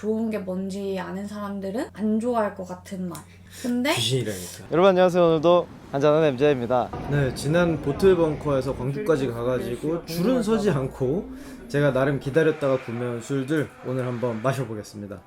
좋은 게 뭔지 아는 사람들은 안 좋아할 것 같은 맛. 근데 귀신이라니까. 여러분 안녕하세요. 오늘도 한잔하는 MJ입니다. 네, 지난 보틀벙커에서 광주까지 가가지고 줄은 서지 않고 제가 나름 기다렸다가 구매한 술들 오늘 한번 마셔보겠습니다.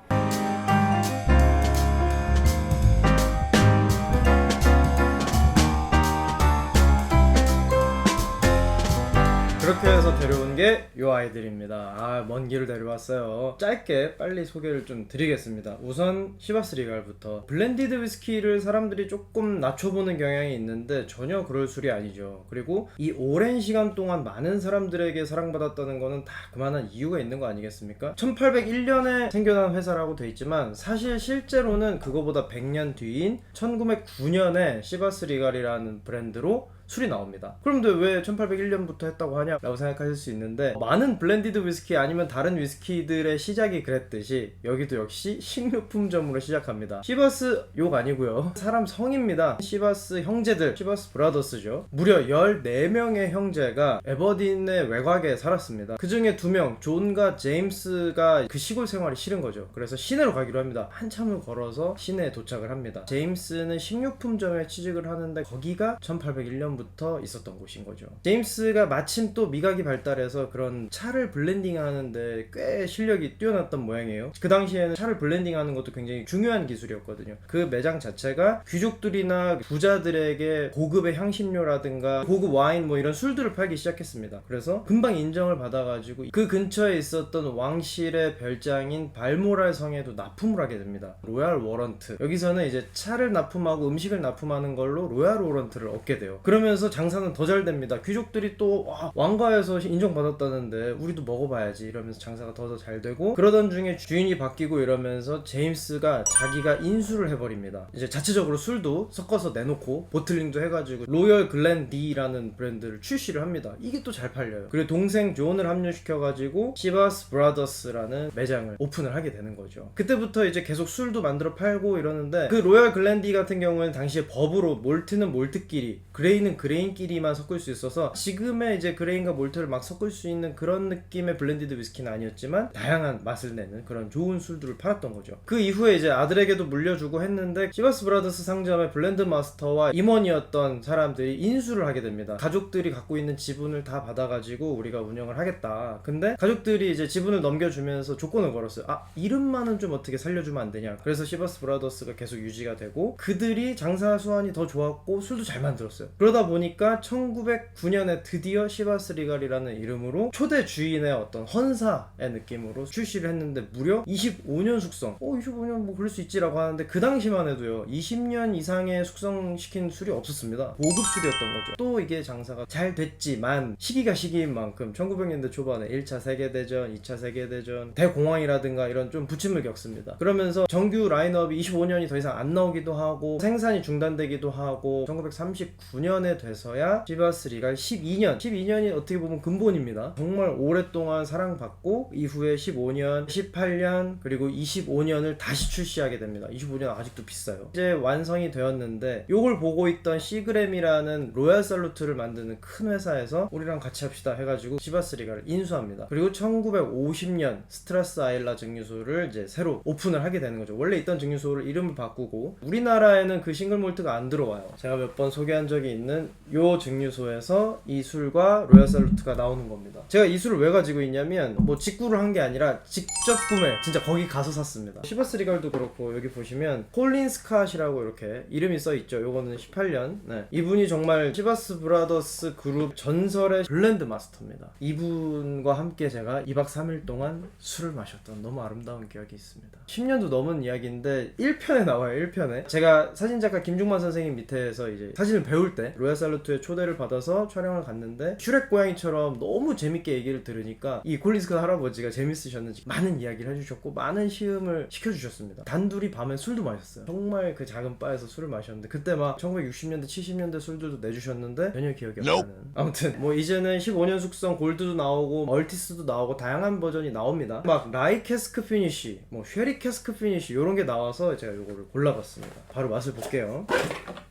그렇게 해서 데려온 게 요 아이들입니다. 먼 길을 데려왔어요. 짧게 빨리 소개를 좀 드리겠습니다. 우선 시바스 리갈부터. 블렌디드 위스키를 사람들이 조금 낮춰보는 경향이 있는데 전혀 그럴 술이 아니죠. 그리고 이 오랜 시간 동안 많은 사람들에게 사랑받았다는 거는 다 그만한 이유가 있는 거 아니겠습니까? 1801년에 생겨난 회사라고 돼 있지만 사실 실제로는 그거보다 100년 뒤인 1909년에 시바스 리갈이라는 브랜드로 술이 나옵니다. 그런데 왜 1801년부터 했다고 하냐라고 생각하실 수 있는데, 많은 블렌디드 위스키 아니면 다른 위스키들의 시작이 그랬듯이 여기도 역시 식료품점으로 시작합니다. 시바스 욕 아니고요, 사람 성입니다. 시바스 형제들, 시바스 브라더스죠. 무려 14명의 형제가 에버딘의 외곽에 살았습니다. 그 중에 2명, 존과 제임스가 그 시골 생활이 싫은 거죠. 그래서 시내로 가기로 합니다. 한참을 걸어서 시내에 도착을 합니다. 제임스는 식료품점에 취직을 하는데 거기가 1801년 부터 있었던 곳인 거죠. 제임스가 마침 또 미각이 발달해서 그런 차를 블렌딩 하는데 꽤 실력이 뛰어났던 모양이에요. 그 당시에는 차를 블렌딩 하는 것도 굉장히 중요한 기술이었거든요. 그 매장 자체가 귀족들이나 부자들에게 고급의 향신료라든가 고급 와인 뭐 이런 술들을 팔기 시작했습니다. 그래서 금방 인정을 받아가지고 그 근처에 있었던 왕실의 별장인 발모랄 성에도 납품을 하게 됩니다. 로얄 워런트. 여기서는 이제 차를 납품하고 음식을 납품하는 걸로 로얄 워런트를 얻게 돼요. 그러면서 장사는 더 잘 됩니다. 귀족들이 또 왕가에서 인정받았다는데 우리도 먹어봐야지 이러면서 장사가 더 잘 되고, 그러던 중에 주인이 바뀌고 이러면서 제임스가 자기가 인수를 해버립니다. 이제 자체적으로 술도 섞어서 내놓고 보틀링도 해가지고 로열 글렌디라는 브랜드를 출시를 합니다. 이게 또 잘 팔려요. 그리고 동생 존을 합류시켜가지고 시바스 브라더스라는 매장을 오픈을 하게 되는 거죠. 그때부터 이제 계속 술도 만들어 팔고 이러는데, 그 로열 글렌디 같은 경우에는 당시에 법으로 몰트는 몰트끼리, 그레인은 그레인끼리만 섞을 수 있어서 지금의 이제 그레인과 몰트를 막 섞을 수 있는 그런 느낌의 블렌디드 위스키는 아니었지만 다양한 맛을 내는 그런 좋은 술들을 팔았던 거죠. 그 이후에 이제 아들에게도 물려주고 했는데, 시바스 브라더스 상점의 블렌드 마스터와 임원이었던 사람들이 인수를 하게 됩니다. 가족들이 갖고 있는 지분을 다 받아가지고 우리가 운영을 하겠다. 근데 가족들이 이제 지분을 넘겨주면서 조건을 걸었어요. 이름만은 좀 어떻게 살려주면 안 되냐. 그래서 시바스 브라더스가 계속 유지가 되고, 그들이 장사 수완이 더 좋았고 술도 잘 만들었어요. 그러다 보니까 1909년에 드디어 시바스 리갈이라는 이름으로 초대 주인의 어떤 헌사의 느낌으로 출시를 했는데, 무려 25년 숙성. 25년 뭐 그럴 수 있지라고 하는데, 그 당시만 해도요 20년 이상의 숙성시킨 술이 없었습니다. 고급 술이었던 거죠. 또 이게 장사가 잘 됐지만 시기가 시기인 만큼 1900년대 초반에 1차 세계대전, 2차 세계대전, 대공황이라든가 이런 좀 부침을 겪습니다. 그러면서 정규 라인업이 25년이 더 이상 안 나오기도 하고 생산이 중단되기도 하고, 1939년에 돼서야 시바스 리갈 12년이 어떻게 보면 근본입니다. 정말 오랫동안 사랑받고 이후에 15년, 18년 그리고 25년을 다시 출시하게 됩니다. 25년 아직도 비싸요. 이제 완성이 되었는데, 요걸 보고 있던 시그램이라는 로얄 살루트를 만드는 큰 회사에서 우리랑 같이 합시다 해가지고 시바스 리갈을 인수합니다. 그리고 1950년 스트라스 아일라 증류소를 이제 새로 오픈을 하게 되는 거죠. 원래 있던 증류소를 이름을 바꾸고, 우리나라에는 그 싱글 몰트가 안 들어와요. 제가 몇 번 소개한 적이 있는 요 증류소에서 이 술과 로얄 살루트가 나오는 겁니다. 제가 이 술을 왜 가지고 있냐면, 뭐 직구를 한 게 아니라 직접 구매, 진짜 거기 가서 샀습니다. 시바스 리갈도 그렇고, 여기 보시면 콜린 스캇이라고 이렇게 이름이 써있죠. 요거는 18년. 이분이 정말 시바스 브라더스 그룹 전설의 블렌드 마스터입니다. 이분과 함께 제가 2박 3일 동안 술을 마셨던 너무 아름다운 기억이 있습니다. 10년도 넘은 이야기인데 1편에 나와요. 1편에 제가 사진작가 김중만 선생님 밑에서 이제 사진을 배울 때 로얄 살루트의 초대를 받아서 촬영을 갔는데, 슈렉 고양이처럼 너무 재밌게 얘기를 들으니까 이 콜린 스캇 할아버지가 재밌으셨는지 많은 이야기를 해주셨고 많은 시음을 시켜주셨습니다. 단둘이 밤에 술도 마셨어요. 정말 그 작은 바에서 술을 마셨는데, 그때 막 1960년대 70년대 술들도 내주셨는데 전혀 기억이 안 나는. 아무튼 뭐 이제는 15년 숙성 골드도 나오고 멀티스도 나오고 다양한 버전이 나옵니다. 막 라이 캐스크 피니쉬, 뭐 쉐리 캐스크 피니쉬 이런 게 나와서 제가 이거를 골라봤습니다. 바로 맛을 볼게요.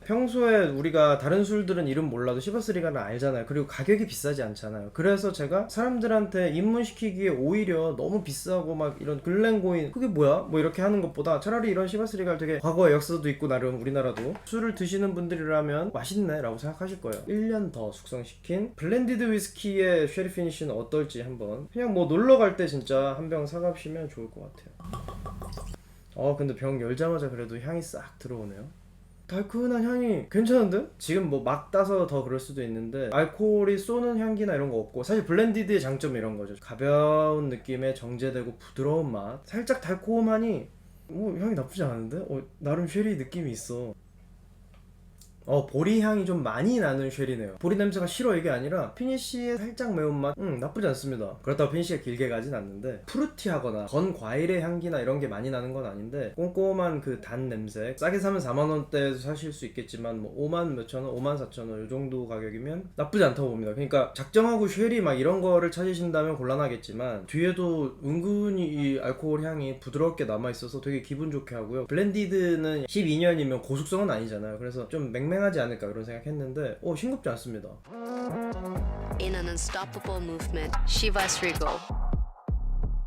평소에 우리가 다른 술들 술들은 이름 몰라도 시바스리가는 알잖아요. 그리고 가격이 비싸지 않잖아요. 그래서 제가 사람들한테 입문시키기에 오히려 너무 비싸고 막 이런 글렌고인 그게 뭐야? 뭐 이렇게 하는 것보다 차라리 이런 시바스리가를 되게 과거의 역사도 있고 나름 우리나라도 술을 드시는 분들이라면 맛있네 라고 생각하실 거예요. 1년 더 숙성시킨 블렌디드 위스키의 쉐리 피니쉬는 어떨지 한번 그냥 뭐 놀러 갈 때 진짜 한 병 사가시면 좋을 것 같아요. 근데 병 열자마자 그래도 향이 싹 들어오네요. 달큰한 향이 괜찮은데? 지금 뭐 막 따서 더 그럴 수도 있는데 알코올이 쏘는 향기나 이런 거 없고 사실 블렌디드의 장점이 이런 거죠. 가벼운 느낌의 정제되고 부드러운 맛 살짝 달콤하니 향이 나쁘지 않은데? 나름 쉐리 느낌이 있어. 보리 향이 좀 많이 나는 쉐리네요. 보리 냄새가 싫어 이게 아니라 피니쉬의 살짝 매운맛 나쁘지 않습니다. 그렇다고 피니쉬가 길게 가진 않는데 프루티하거나 건 과일의 향기나 이런 게 많이 나는 건 아닌데 꼼꼼한 그 단 냄새 싸게 사면 4만원대에서 사실 수 있겠지만 뭐 5만 몇천원 5만 4천원 이 정도 가격이면 나쁘지 않다고 봅니다. 그러니까 작정하고 쉐리 막 이런 거를 찾으신다면 곤란하겠지만 뒤에도 은근히 이 알코올 향이 부드럽게 남아있어서 되게 기분 좋게 하고요. 블렌디드는 12년이면 고숙성은 아니잖아요. 그래서 좀 맹맹하지 않을까 그런 생각했는데 싱겁지 않습니다. In an unstoppable movement, Chivas Regal.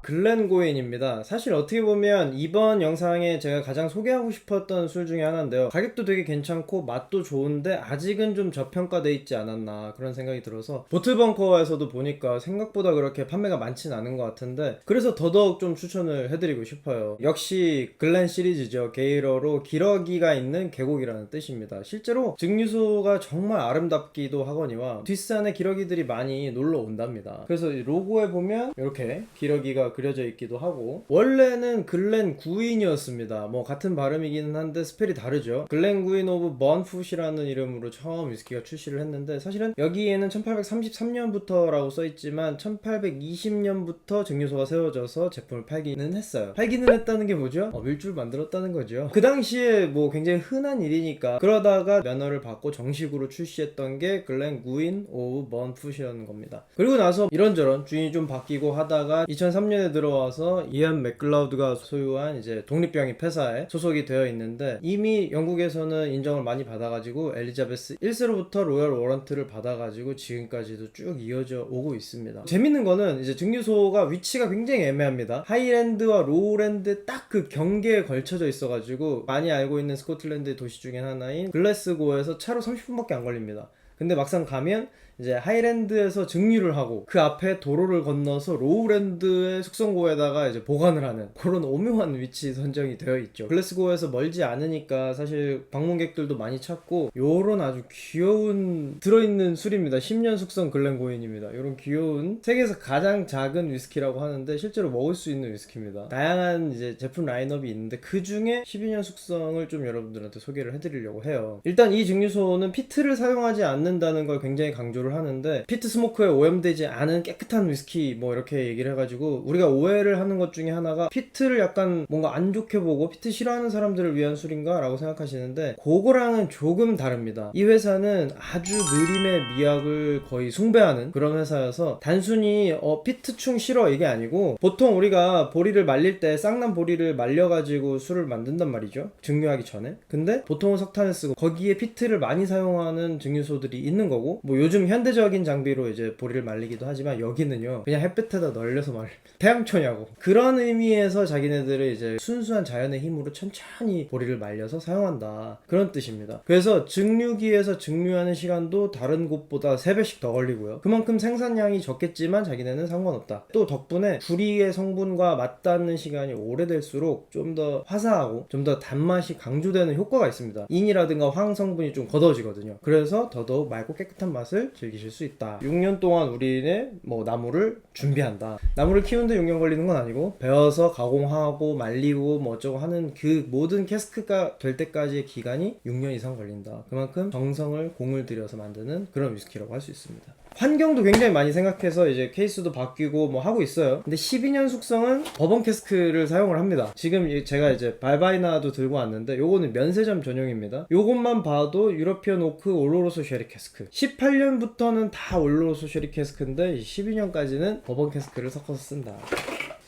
글렌고인입니다. 사실 어떻게 보면 이번 영상에 제가 가장 소개하고 싶었던 술 중에 하나인데요. 가격도 되게 괜찮고 맛도 좋은데 아직은 좀 저평가돼 있지 않았나 그런 생각이 들어서 보틀벙커에서도 보니까 생각보다 그렇게 판매가 많진 않은 것 같은데 그래서 더더욱 좀 추천을 해드리고 싶어요. 역시 글렌 시리즈죠. 게이러로 기러기가 있는 계곡이라는 뜻입니다. 실제로 증류소가 정말 아름답기도 하거니와 뒷산에 기러기들이 많이 놀러 온답니다. 그래서 로고에 보면 이렇게 기러기가 그려져 있기도 하고 원래는 글렌 구인이었습니다. 뭐 같은 발음이기는 한데 스펠이 다르죠. 글렌 구인 오브 번풋이라는 이름으로 처음 위스키가 출시를 했는데 사실은 여기에는 1833년부터라고 써있지만 1820년부터 증류소가 세워져서 제품을 팔기는 했어요. 팔기는 했다는 게 뭐죠? 밀주를 만들었다는 거죠. 그 당시에 뭐 굉장히 흔한 일이니까 그러다가 면허를 받고 정식으로 출시했던 게 글렌 구인 오브 번풋이라는 겁니다. 그리고 나서 이런저런 주인이 좀 바뀌고 하다가 2003년에 들어와서 이안 맥클라우드가 소유한 이제 독립병입 회사에 소속이 되어 있는데 이미 영국에서는 인정을 많이 받아가지고 엘리자베스 1세로부터 로열 워런트를 받아가지고 지금까지도 쭉 이어져 오고 있습니다. 재밌는 거는 이제 증류소가 위치가 굉장히 애매합니다. 하이랜드와 로우랜드 딱 그 경계에 걸쳐져 있어가지고 많이 알고 있는 스코틀랜드의 도시 중에 하나인 글래스고에서 차로 30분밖에 안 걸립니다. 근데 막상 가면 이제 하이랜드에서 증류를 하고 그 앞에 도로를 건너서 로우랜드의 숙성고에다가 이제 보관을 하는 그런 오묘한 위치 선정이 되어 있죠. 글래스고에서 멀지 않으니까 사실 방문객들도 많이 찾고 요런 아주 귀여운 들어있는 술입니다. 10년 숙성 글렌고인입니다. 요런 귀여운 세계에서 가장 작은 위스키라고 하는데 실제로 먹을 수 있는 위스키입니다. 다양한 이제 제품 라인업이 있는데 그 중에 12년 숙성을 좀 여러분들한테 소개를 해드리려고 해요. 일단 이 증류소는 피트를 사용하지 않는다는 걸 굉장히 강조를 하는데 피트 스모크에 오염되지 않은 깨끗한 위스키 뭐 이렇게 얘기를 해가지고 우리가 오해를 하는 것 중에 하나가 피트를 약간 뭔가 안 좋게 보고 피트 싫어하는 사람들을 위한 술인가 라고 생각하시는데 그거랑은 조금 다릅니다. 이 회사는 아주 느림의 미학을 거의 숭배하는 그런 회사여서 단순히 피트충 싫어 이게 아니고 보통 우리가 보리를 말릴 때 쌍난 보리를 말려가지고 술을 만든단 말이죠. 증류하기 전에. 근데 보통은 석탄을 쓰고 거기에 피트를 많이 사용하는 증류소들이 있는 거고 뭐 요즘 현대적인 장비로 이제 보리를 말리기도 하지만 여기는요 그냥 햇볕에다 널려서 말립니다. 태양초냐고. 그런 의미에서 자기네들을 이제 순수한 자연의 힘으로 천천히 보리를 말려서 사용한다 그런 뜻입니다. 그래서 증류기에서 증류하는 시간도 다른 곳보다 3배씩 더 걸리고요. 그만큼 생산량이 적겠지만 자기네는 상관없다. 또 덕분에 구리의 성분과 맞닿는 시간이 오래될수록 좀 더 화사하고 좀 더 단맛이 강조되는 효과가 있습니다. 인이라든가 황 성분이 좀 걷어지거든요. 그래서 더더욱 맑고 깨끗한 맛을 즐기실 수 있다. 6년 동안 우리는 뭐 나무를 준비한다. 나무를 키우는데 6년 걸리는 건 아니고 베어서 가공하고 말리고 뭐 어쩌고 하는 그 모든 캐스크가 될 때까지의 기간이 6년 이상 걸린다. 그만큼 정성을 공을 들여서 만드는 그런 위스키라고 할 수 있습니다. 환경도 굉장히 많이 생각해서 이제 케이스도 바뀌고 뭐 하고 있어요. 근데 12년 숙성은 버번 캐스크를 사용을 합니다. 지금 제가 이제 발바이나도 들고 왔는데 요거는 면세점 전용입니다. 요것만 봐도 유러피언 오크 올로로소 쉐리 캐스크. 18년부터는 다 올로로소 쉐리 캐스크인데 12년까지는 버번 캐스크를 섞어서 쓴다.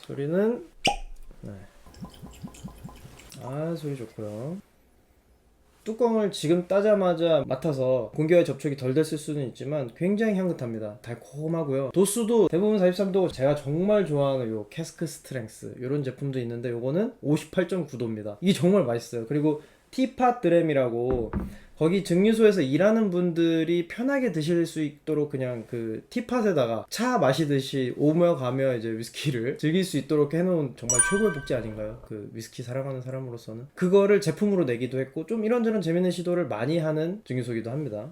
소리는 소리 좋고요. 뚜껑을 지금 따자마자 맡아서 공기와의 접촉이 덜 됐을 수는 있지만 굉장히 향긋합니다. 달콤하고요. 도수도 대부분 43도. 제가 정말 좋아하는 요 캐스크 스트렝스 이런 제품도 있는데 요거는 58.9도입니다. 이게 정말 맛있어요. 그리고 티팟 드램이라고 거기 증류소에서 일하는 분들이 편하게 드실 수 있도록 그냥 그 티팟에다가 차 마시듯이 오며 가며 이제 위스키를 즐길 수 있도록 해놓은 정말 최고의 복지 아닌가요? 그 위스키 사랑하는 사람으로서는. 그거를 제품으로 내기도 했고 좀 이런저런 재밌는 시도를 많이 하는 증류소이기도 합니다.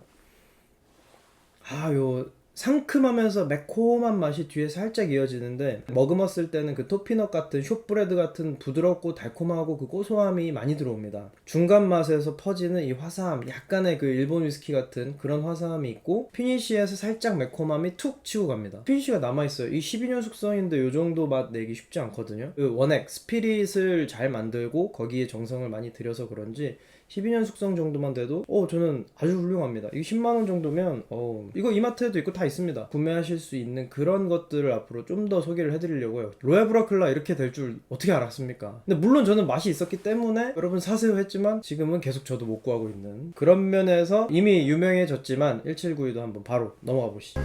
요 상큼하면서 매콤한 맛이 뒤에 살짝 이어지는데 머금었을 때는 그 토피넛 같은 숏브레드 같은 부드럽고 달콤하고 그 고소함이 많이 들어옵니다. 중간 맛에서 퍼지는 이 화사함, 약간의 그 일본 위스키 같은 그런 화사함이 있고 피니쉬에서 살짝 매콤함이 툭 치고 갑니다. 피니쉬가 남아있어요. 이 12년 숙성인데 이 정도 맛 내기 쉽지 않거든요. 그 원액, 스피릿을 잘 만들고 거기에 정성을 많이 들여서 그런지 12년 숙성 정도만 돼도 저는 아주 훌륭합니다. 이거 10만원 정도면 이거 이마트에도 있고 다 있습니다. 구매하실 수 있는 그런 것들을 앞으로 좀 더 소개를 해드리려고요. 로얄 브라클라 이렇게 될 줄 어떻게 알았습니까? 근데 물론 저는 맛이 있었기 때문에 여러분 사세요 했지만 지금은 계속 저도 못 구하고 있는 그런 면에서 이미 유명해졌지만 1792도 한번 바로 넘어가 보시죠.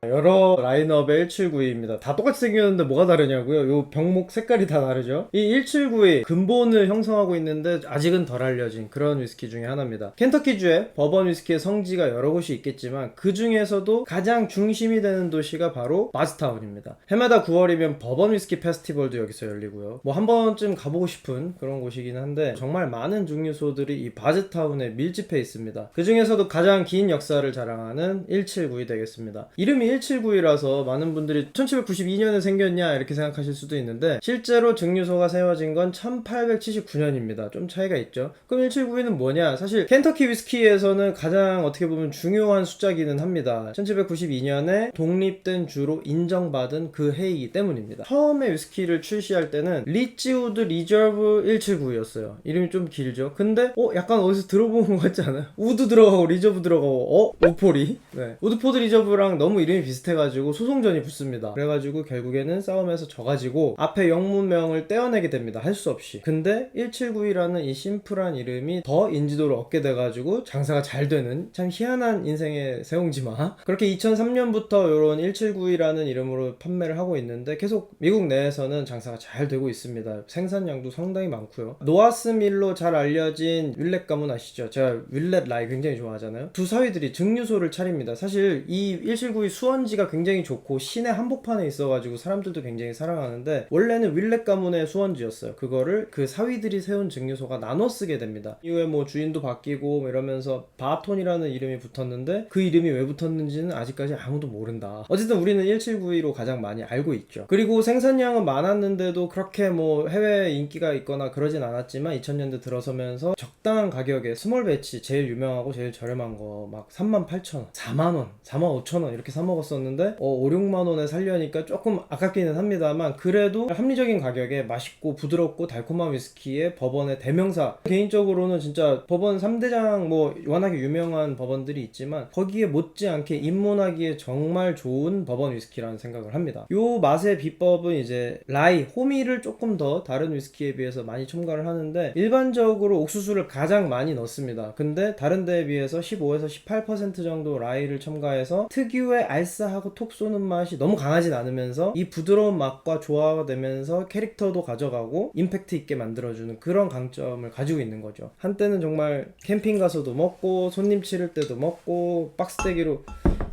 여러 라인업의 1792입니다. 다 똑같이 생겼는데 뭐가 다르냐고요? 요 병목 색깔이 다 다르죠? 이 1792 근본을 형성하고 있는데 아직은 덜 알려진 그런 위스키 중에 하나입니다. 켄터키주에 버번 위스키의 성지가 여러 곳이 있겠지만 그 중에서도 가장 중심이 되는 도시가 바로 바즈타운입니다. 해마다 9월이면 버번 위스키 페스티벌도 여기서 열리고요. 뭐 한 번쯤 가보고 싶은 그런 곳이긴 한데 정말 많은 증류소들이 이 바즈타운에 밀집해 있습니다. 그 중에서도 가장 긴 역사를 자랑하는 1792 되겠습니다. 이름이 1792라서 많은 분들이 1792년에 생겼냐 이렇게 생각하실 수도 있는데 실제로 증류소가 세워진 건 1879년입니다. 좀 차이가 있죠. 그럼 1792는 뭐냐? 사실 켄터키 위스키에서는 가장 어떻게 보면 중요한 숫자기는 합니다. 1792년에 독립된 주로 인정받은 그 해이기 때문입니다. 처음에 위스키를 출시할 때는 리치우드 리저브 179였어요. 이름이 좀 길죠? 근데 약간 어디서 들어본 것 같지 않아요? 우드 들어가고 리저브 들어가고 우포리? 네. 우드포드 리저브랑 너무 이름이 비슷해가지고 소송전이 붙습니다. 그래가지고 결국에는 싸움에서 져가지고 앞에 영문명을 떼어내게 됩니다. 할 수 없이. 근데 1792라는 이 심플한 이름이 더 인지도를 얻게 돼가지고 장사가 잘 되는 참 희한한 인생의 세옹지마. 그렇게 2003년부터 이런 1792라는 이름으로 판매를 하고 있는데 계속 미국 내에서는 장사가 잘 되고 있습니다. 생산량도 상당히 많고요. 노아스 밀로 잘 알려진 윌렛 가문 아시죠? 제가 윌렛 라이 굉장히 좋아하잖아요. 두 사위들이 증류소를 차립니다. 사실 이 1792 수원지가 굉장히 좋고 시내 한복판에 있어가지고 사람들도 굉장히 사랑하는데 원래는 윌렛 가문의 수원지였어요. 그거를 그 사위들이 세운 증류소가 나눠 쓰게 됩니다. 이후에 뭐 주인도 바뀌고 이러면서 바톤이라는 이름이 붙었는데 그 이름이 왜 붙었는지는 아직까지 아무도 모른다. 어쨌든 우리는 1792로 가장 많이 알고 있죠. 그리고 생산량은 많았는데도 그렇게 뭐 해외 인기가 있거나 그러진 않았지만 2000년대 들어서면서 적당한 가격에 스몰 배치 제일 유명하고 제일 저렴한 거 막 38,000원, 4만원, 45,000원 이렇게 사 먹었었는데 5, 6만원에 살려니까 조금 아깝기는 합니다만 그래도 합리적인 가격에 맛있고 부드럽고 달콤한 위스키의 버번의 대명사. 개인적으로는 진짜 버번 3대장 뭐 워낙에 유명한 버번들이 있지만 거기에 못지않게 입문하기에 정말 좋은 버번 위스키라는 생각을 합니다. 요 맛의 비법은 이제 라이, 호미를 조금 더 다른 위스키에 비해서 많이 첨가를 하는데 일반적으로 옥수수를 가장 많이 넣습니다. 근데 다른 데에 비해서 15에서 18% 정도 라이를 첨가해서 특유의 알싸하고 톡 쏘는 맛이 너무 강하진 않으면서 이 부드러운 맛과 조화가 되면서 캐릭터도 가져가고 임팩트 있게 만들어주는 그런 강점을 가지고 있는 거죠. 한때는 정말 캠핑 가서도 먹고 손님 치를 때도 먹고 박스대기로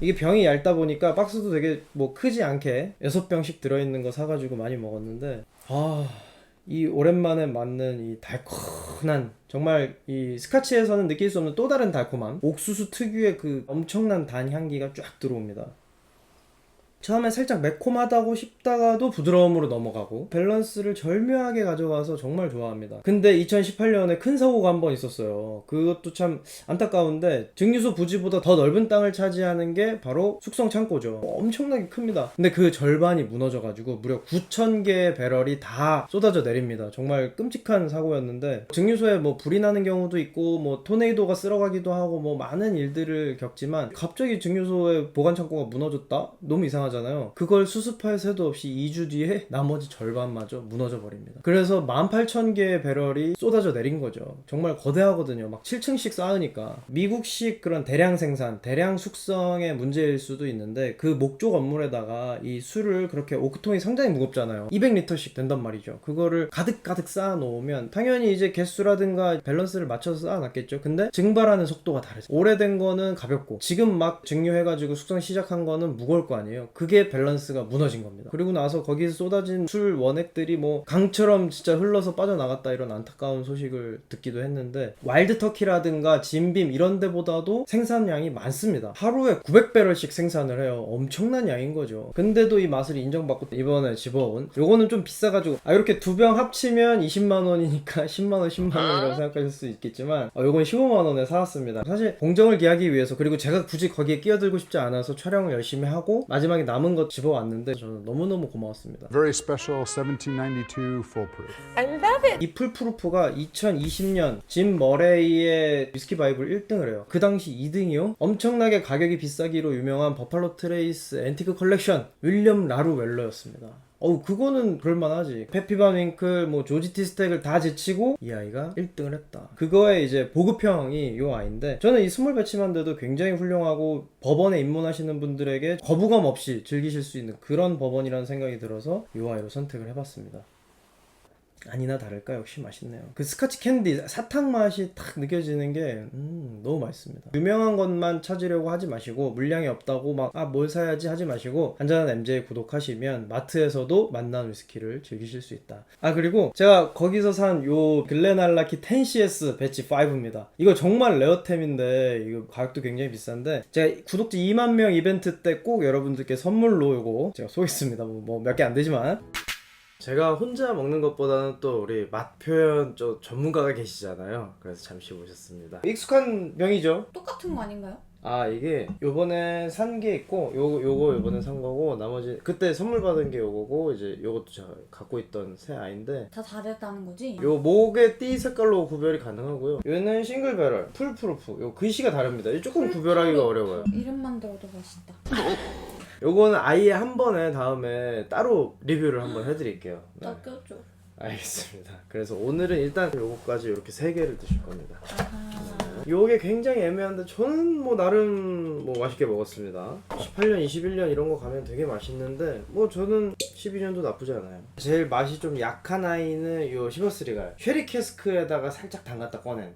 이게 병이 얇다 보니까 박스도 되게 뭐 크지 않게 6병씩 들어있는 거 사가지고 많이 먹었는데 이 오랜만에 맞는 이 달콤한 정말 이 스카치에서는 느낄 수 없는 또 다른 달콤함, 옥수수 특유의 그 엄청난 단 향기가 쫙 들어옵니다. 처음에 살짝 매콤하다고 싶다가도 부드러움으로 넘어가고 밸런스를 절묘하게 가져가서 정말 좋아합니다. 근데 2018년에 큰 사고가 한 번 있었어요. 그것도 참 안타까운데 증류소 부지보다 더 넓은 땅을 차지하는 게 바로 숙성 창고죠. 엄청나게 큽니다. 근데 그 절반이 무너져가지고 무려 9,000개의 배럴이 다 쏟아져 내립니다. 정말 끔찍한 사고였는데 증류소에 뭐 불이 나는 경우도 있고 뭐 토네이도가 쓸어가기도 하고 뭐 많은 일들을 겪지만 갑자기 증류소의 보관 창고가 무너졌다? 너무 이상하잖아요. 나잖아요. 그걸 수습할 새도 없이 2주 뒤에 나머지 절반마저 무너져 버립니다. 그래서 18,000개의 배럴이 쏟아져 내린 거죠. 정말 거대하거든요. 막 7층씩 쌓으니까. 미국식 그런 대량 생산, 대량 숙성의 문제일 수도 있는데 그 목조 건물에다가 이 술을 그렇게 오크통이 상당히 무겁잖아요. 200리터씩 된단 말이죠. 그거를 가득가득 쌓아 놓으면 당연히 이제 개수라든가 밸런스를 맞춰서 쌓아 놨겠죠. 근데 증발하는 속도가 다르죠. 오래된 거는 가볍고 지금 막 증류해가지고 숙성 시작한 거는 무거울 거 아니에요. 그게 밸런스가 무너진 겁니다. 그리고 나서 거기서 쏟아진 술 원액들이 뭐 강처럼 진짜 흘러서 빠져나갔다 이런 안타까운 소식을 듣기도 했는데 와일드 터키라든가 진빔 이런 데보다도 생산량이 많습니다. 하루에 900배럴씩 생산을 해요. 엄청난 양인 거죠. 근데도 이 맛을 인정받고 이번에 집어온 요거는 좀 비싸가지고 이렇게 두 병 합치면 20만원이니까 10만원 10만원이라고 생각하실 수 있겠지만 요건 15만원에 사왔습니다. 사실 공정을 기하기 위해서 그리고 제가 굳이 거기에 끼어들고 싶지 않아서 촬영을 열심히 하고 마지막에 남은 거 집어왔는데 저는 너무너무 고마웠습니다. Very special 1792 foolproof. 이 풀프루프가 2020년 짐 머레이의 위스키 바이블 1등을 해요. 그 당시 2등이요? 엄청나게 가격이 비싸기로 유명한 버팔로 트레이스 앤티크 컬렉션 윌리엄 라루웰러였습니다. 그거는 그럴만하지. 페피반 윙클, 뭐 조지 티스텍을 다 제치고 이 아이가 1등을 했다. 그거의 이제 보급형이 요 아이인데 저는 이 스몰 배치만돼도 굉장히 훌륭하고 버번에 입문하시는 분들에게 거부감 없이 즐기실 수 있는 그런 버번이라는 생각이 들어서 요 아이로 선택을 해봤습니다. 아니나 다를까 역시 맛있네요. 그 스카치 캔디 사탕 맛이 탁 느껴지는 게 너무 맛있습니다. 유명한 것만 찾으려고 하지 마시고 물량이 없다고 막 뭘 사야지 하지 마시고 한잔한 MJ 구독하시면 마트에서도 맛난 위스키를 즐기실 수 있다. 그리고 제가 거기서 산 요 글렌알라키 10CS 배치 5입니다. 이거 정말 레어템인데 이거 가격도 굉장히 비싼데 제가 구독자 2만 명 이벤트 때 꼭 여러분들께 선물로 요거 제가 쏘겠습니다. 뭐 몇 개 안 되지만 제가 혼자 먹는 것보다는 또 우리 맛 표현 좀 전문가가 계시잖아요. 그래서 잠시 모셨습니다. 익숙한 명이죠? 똑같은 거 아닌가요? 이게 요번에 산 게 있고 요거 요번에 산 거고 나머지 그때 선물 받은 게 요거고 이제 요것도 제가 갖고 있던 새 아이인데 다 다르다는 거지? 요 목의 띠 색깔로 구별이 가능하고요. 얘는 싱글 배럴 풀프루프. 요 글씨가 다릅니다. 조금 구별하기가 어려워요. 이름만 들어도 멋있다. 요거는 아예 한 번에 다음에 따로 리뷰를 한번 해드릴게요. 네. 나 껴줘. 알겠습니다. 그래서 오늘은 일단 요거까지 이렇게 3개를 드실 겁니다. 아하. 요게 굉장히 애매한데 저는 뭐 나름 뭐 맛있게 먹었습니다. 18년, 21년 이런 거 가면 되게 맛있는데 뭐 저는 12년도 나쁘지 않아요. 제일 맛이 좀 약한 아이는 요 시버스리갈 쉐리 캐스크에다가 살짝 담갔다 꺼낸.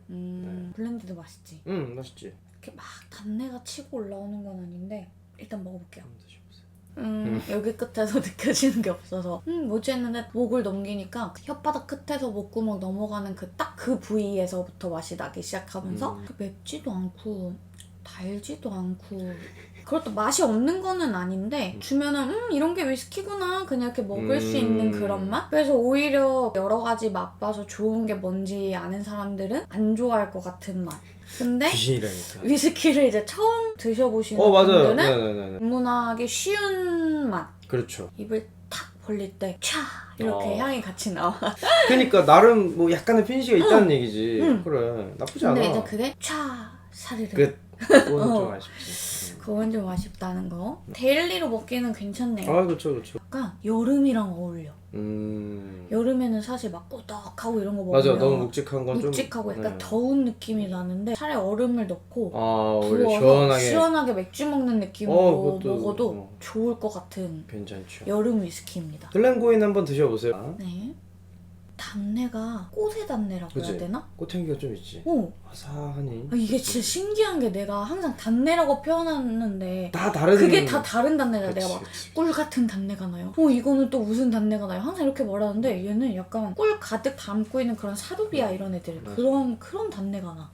블렌디도 맛있지? 맛있지. 이렇게 막 단내가 치고 올라오는 건 아닌데 일단 먹어볼게요. 한번 드셔보세요. 여기 끝에서 느껴지는 게 없어서 뭐지 했는데 목을 넘기니까 혓바닥 끝에서 목구멍 넘어가는 그 부위에서부터 맛이 나기 시작하면서 맵지도 않고 달지도 않고 그것도 맛이 없는 거는 아닌데 주면은 이런 게 위스키구나 그냥 이렇게 먹을 수 있는 그런 맛? 그래서 오히려 여러 가지 맛봐서 좋은 게 뭔지 아는 사람들은 안 좋아할 것 같은 맛. 근데 귀신이라니까. 위스키를 이제 처음 드셔보시는 맞아요. 분들은 네네네. 입문하기 쉬운 맛. 그렇죠. 입을 탁 벌릴 때 촤 이렇게 향이 같이 나와. 그러니까 나름 뭐 약간의 피니시가 있다는 얘기지. 그래 나쁘지 않아. 근데 이제 그게 촤 사르르. 그건 좀 아쉽지. 그건 좀 아쉽다는 거. 데일리로 먹기는 괜찮네요. 그렇죠. 약간 여름이랑 어울려. 여름에는 사실 막 꾸덕하고 이런 거 먹으면 맞아, 너무 묵직한 건 좀 묵직하고 약간 더운 느낌이 나는데 차라리 얼음을 넣고 오히려 부어서 시원하게 시원하게 맥주 먹는 느낌으로 그것도, 먹어도 좋을 것 같은 괜찮죠. 여름 위스키입니다. 글렌고인 한번 드셔보세요. 네. 단내가 꽃의 단내라고 그치? 해야 되나? 꽃향기가 좀 있지. 아사하니. 이게 진짜 신기한 게 내가 항상 단내라고 표현하는데 다 다른. 그게 다 다른 단내다. 내가 막 그치. 꿀 같은 단내가 나요. 이거는 또 무슨 단내가 나요? 항상 이렇게 말하는데 얘는 약간 꿀 가득 담고 있는 그런 사루비아 이런 애들 그런 단내가 나.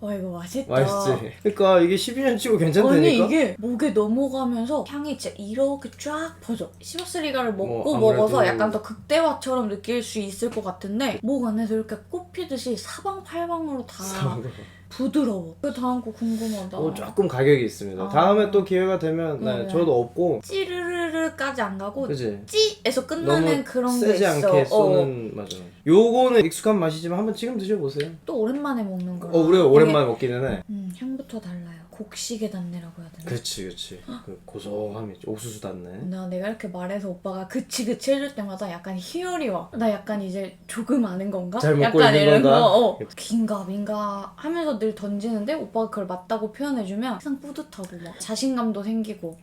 이거 맛있다. 맛있지. 그러니까 이게 12년 치고 괜찮다니까. 아니 이게 목에 넘어가면서 향이 진짜 이렇게 쫙 퍼져. 시버스리가를 먹고 아무래도 먹어서 약간 더 극대화처럼 느낄 수 있을 것 같은데 목 안에서 이렇게 꼽히듯이 사방팔방으로 다 부드러워. 그 다음 거 궁금하다. 조금 가격이 있습니다. 다음에 또 기회가 되면 네. 저도 없고 찌르르르까지 안 가고 그치? 찌에서 끝나는 너무 그런 게 세지 있어. 않게 쏘는 맞아. 요거는 익숙한 맛이지만 한번 지금 드셔보세요. 또 오랜만에 먹는 거라. 우리가 오랜만에 먹기는 해. 향부터 달라요. 곡식의 단내라고 해야 되나? 그렇지. 그 고소함이 있죠. 옥수수 단내. 내가 이렇게 말해서 오빠가 그치 해줄 때마다 약간 희열이 와. 나 약간 이제 조금 아는 건가? 잘 먹고 약간 있는 이런 건가? 거. 긴가 민가 하면서 늘 던지는데 오빠가 그걸 맞다고 표현해주면 항상 뿌듯하고 막 자신감도 생기고.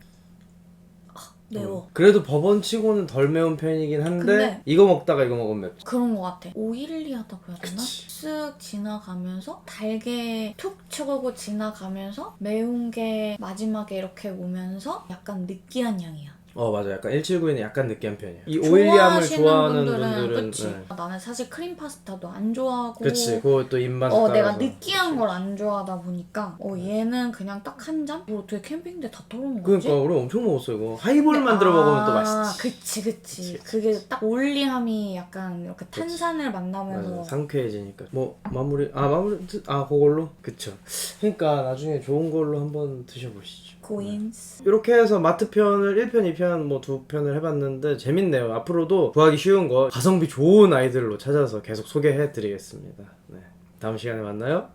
매워. 그래도 법원치고는 덜 매운 편이긴 한데 근데 이거 먹다가 이거 먹으면 맵지. 그런 것 같아. 오일리하다고 해야 되나? 그치. 쓱 지나가면서 달게 툭 치고 지나가면서 매운 게 마지막에 이렇게 오면서 약간 느끼한 향이야. 맞아. 약간 179는 약간 느끼한 편이야. 이 오일리함을 좋아하는 분들은 그치. 네. 나는 사실 크림 파스타도 안 좋아하고 그치. 그것도 입맛 내가 따라서. 느끼한 걸 안 좋아하다 보니까 얘는 그냥 딱 한 잔? 뭐 어떻게 캠핑 때 다 털어먹지? 그러니까 우리 엄청 먹었어 이거. 하이볼 만들어 먹으면 또 맛있지. 그치. 그게 딱 올리함이 약간 이렇게 탄산을 만나면서 맞아. 상쾌해지니까. 뭐 마무리 그걸로? 그쵸. 그러니까 나중에 좋은 걸로 한번 드셔보시죠. 고인스. 이렇게 해서 마트 편을 1편, 2편, 뭐 2편을 해봤는데 재밌네요. 앞으로도 구하기 쉬운 거 가성비 좋은 아이들로 찾아서 계속 소개해드리겠습니다. 네. 다음 시간에 만나요.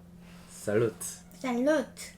살루트. 살루트.